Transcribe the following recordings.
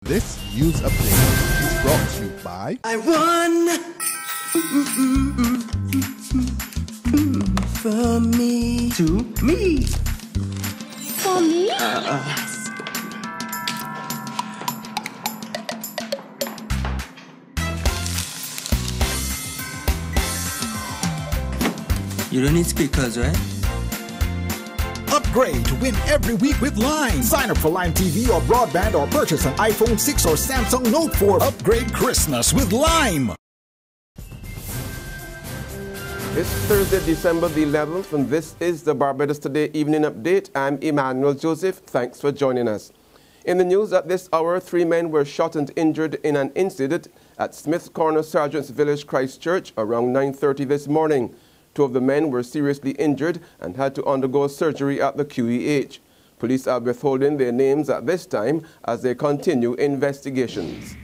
This news update is brought to you by I won from me to me. For me? Yes. You don't need speakers, right? Upgrade to win every week with Lime. Sign up for Lime TV or broadband or purchase an iPhone 6 or Samsung Note 4. Upgrade Christmas with Lime. It's Thursday, December the 11th, and this is the Barbados Today Evening Update. I'm Emmanuel Joseph. Thanks for joining us. In the news at this hour, 3 men were shot and injured in an incident at Smith's Corner, Sargeants Village, Christchurch, around 9:30 this morning. 2 of the men were seriously injured and had to undergo surgery at the QEH. Police are withholding their names at this time as they continue investigations.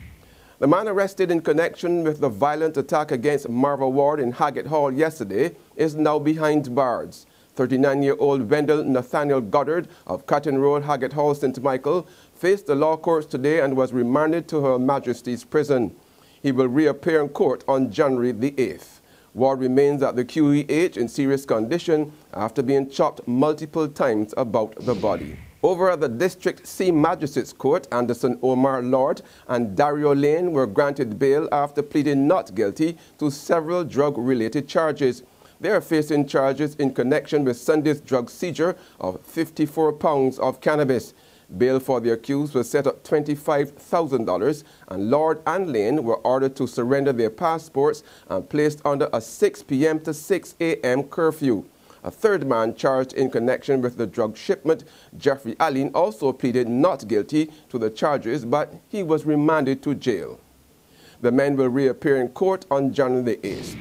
The man arrested in connection with the violent attack against Marva Ward in Haggett Hall yesterday is now behind bars. 39-year-old Wendell Nathaniel Goddard of Cotton Road, Haggett Hall, St. Michael, faced the law courts today and was remanded to Her Majesty's prison. He will reappear in court on January the 8th. Ward remains at the QEH in serious condition after being chopped multiple times about the body. Over at the District C Magistrates Court, Anderson Omar Lord and Dario Lane were granted bail after pleading not guilty to several drug-related charges. They are facing charges in connection with Sunday's drug seizure of 54 pounds of cannabis. Bail for the accused was set at $25,000, and Lord and Lane were ordered to surrender their passports and placed under a 6 p.m. to 6 a.m. curfew. A third man charged in connection with the drug shipment, Jeffrey Allen, also pleaded not guilty to the charges, but he was remanded to jail. The men will reappear in court on January the 8th.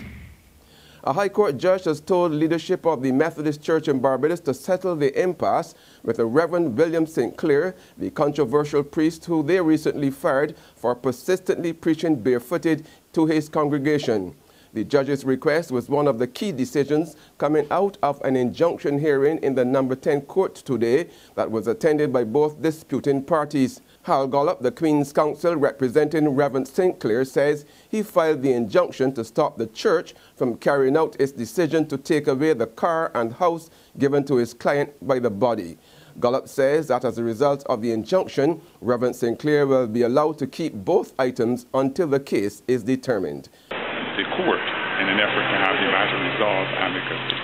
A High Court judge has told leadership of the Methodist Church in Barbados to settle the impasse with the Reverend William St. Clair, the controversial priest who they recently fired for persistently preaching barefooted to his congregation. The judge's request was one of the key decisions coming out of an injunction hearing in the No. 10 court today that was attended by both disputing parties. Hal Gollop, the Queen's Counsel representing Reverend St. Clair, says he filed the injunction to stop the church from carrying out its decision to take away the car and house given to his client by the body. Gollop says that as a result of the injunction, Reverend St. Clair will be allowed to keep both items until the case is determined. The court, in an effort to have the matter resolved amicably,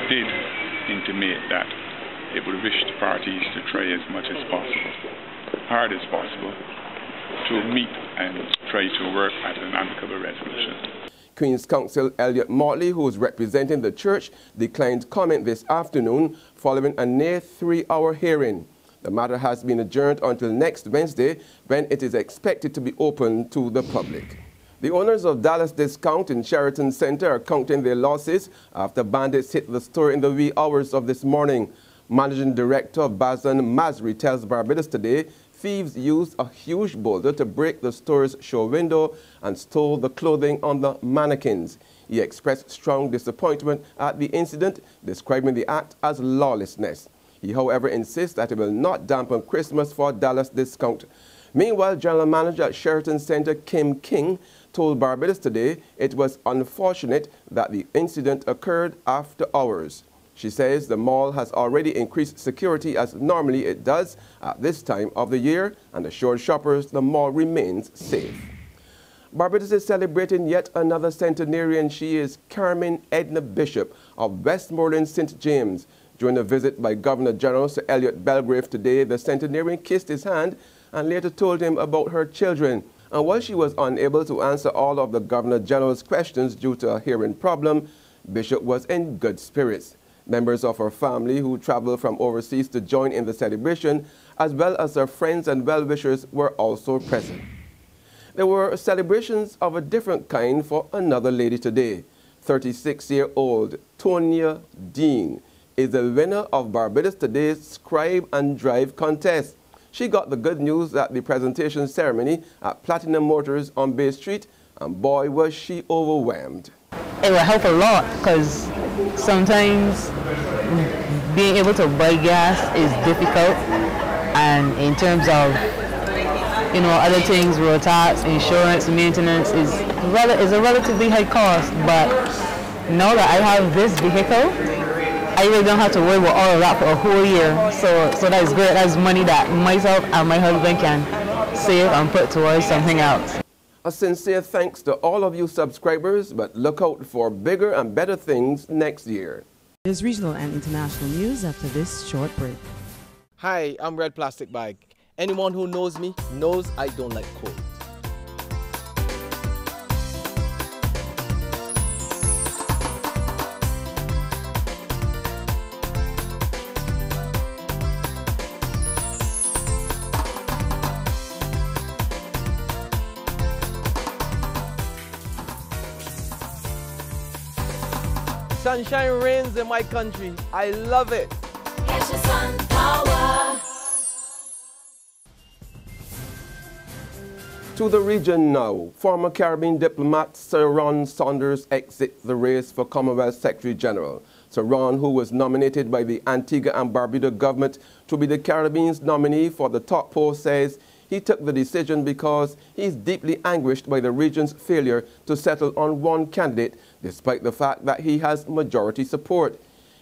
did intimate that it would wish the parties to try as much as possible, hard as possible, to meet and try to work at an amicable resolution. Queen's Counsel Elliot Mortley, who is representing the church, declined comment this afternoon following a near 3-hour hearing. The matter has been adjourned until next Wednesday, when it is expected to be open to the public. The owners of Dallas Discount in Sheraton Center are counting their losses after bandits hit the store in the wee hours of this morning. Managing Director Bazan Masri tells Barbados Today thieves used a huge boulder to break the store's show window and stole the clothing on the mannequins. He expressed strong disappointment at the incident, describing the act as lawlessness. He, however, insists that it will not dampen Christmas for Dallas Discount. Meanwhile, General Manager at Sheraton Center, Kim King, told Barbados Today it was unfortunate that the incident occurred after hours. She says the mall has already increased security as normally it does at this time of the year and assured shoppers the mall remains safe. Barbados is celebrating yet another centenarian. She is Carmen Edna Bishop of Westmoreland St. James. During a visit by Governor General Sir Elliot Belgrave today, the centenarian kissed his hand and later told him about her children. And while she was unable to answer all of the Governor General's questions due to a hearing problem, Bishop was in good spirits. Members of her family who traveled from overseas to join in the celebration, as well as her friends and well-wishers, were also present. There were celebrations of a different kind for another lady today. 36-year-old Tonya Dean is the winner of Barbados Today's Scribe and Drive contest. She got the good news at the presentation ceremony at Platinum Motors on Bay Street, and boy was she overwhelmed. It will help a lot because sometimes being able to buy gas is difficult, and in terms of you know, other things, road tax, insurance, maintenance is a relatively high cost. But now that I have this vehicle, I really don't have to worry about all of that for a whole year. So that is great. That's money that myself and my husband can save and put towards something else. A sincere thanks to all of you subscribers, but look out for bigger and better things next year. There's regional and international news after this short break. Hi, I'm Red Plastic Bag. Anyone who knows me knows I don't like cold. Sunshine reigns in my country. I love it. Get your sun power. To the region now. Former Caribbean diplomat Sir Ron Saunders exits the race for Commonwealth Secretary General. Sir Ron, who was nominated by the Antigua and Barbados government to be the Caribbean's nominee for the top post, says he took the decision because he is deeply anguished by the region's failure to settle on one candidate, despite the fact that he has majority support.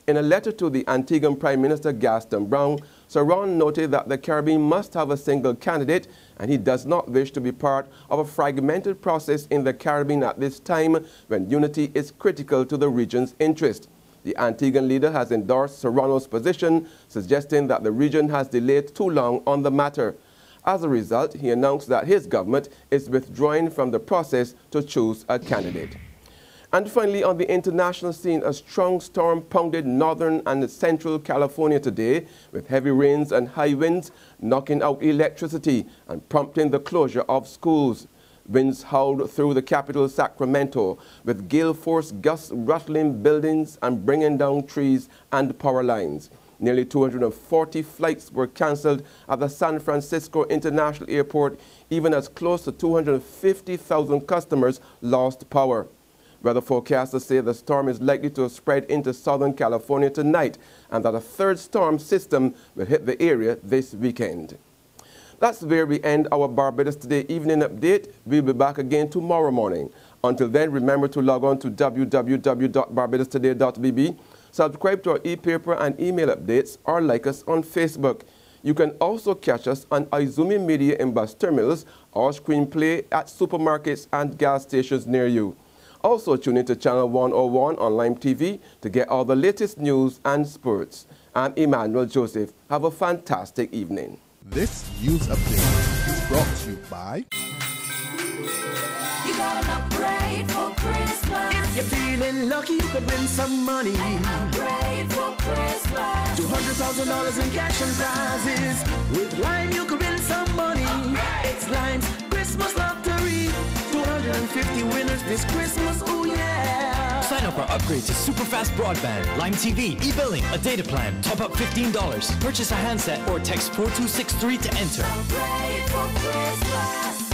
In a letter to the Antiguan Prime Minister Gaston Brown, Sir Ron noted that the Caribbean must have a single candidate, and he does not wish to be part of a fragmented process in the Caribbean at this time when unity is critical to the region's interest. The Antiguan leader has endorsed Sir Ron's position, suggesting that the region has delayed too long on the matter. As a result, he announced that his government is withdrawing from the process to choose a candidate. And finally, on the international scene, a strong storm pounded northern and central California today, with heavy rains and high winds knocking out electricity and prompting the closure of schools. Winds howled through the capital, Sacramento, with gale-force gusts rattling buildings and bringing down trees and power lines. Nearly 240 flights were cancelled at the San Francisco International Airport, even as close to 250,000 customers lost power. Weather forecasters say the storm is likely to spread into Southern California tonight and that a third storm system will hit the area this weekend. That's where we end our Barbados Today evening update. We'll be back again tomorrow morning. Until then, remember to log on to www.barbadostoday.bb, subscribe to our e-paper and email updates, or like us on Facebook. You can also catch us on Izumi Media in bus terminals or screenplay at supermarkets and gas stations near you. Also tune into Channel 101 on Lime TV to get all the latest news and sports. I'm Emmanuel Joseph. Have a fantastic evening. This news update is brought to you by... You got an upgrade for Christmas. If you're feeling lucky, you could win some money. An upgrade for Christmas. $200,000 in cash and prizes. With Lime, you could win some money. It's Lime's Christmas Lottery. 250 winners this Christmas, oh yeah! Sign up or upgrade to super fast broadband, Lime TV, e-billing, a data plan, top up $15. Purchase a handset or text 4263 to enter. Upgrade for Christmas.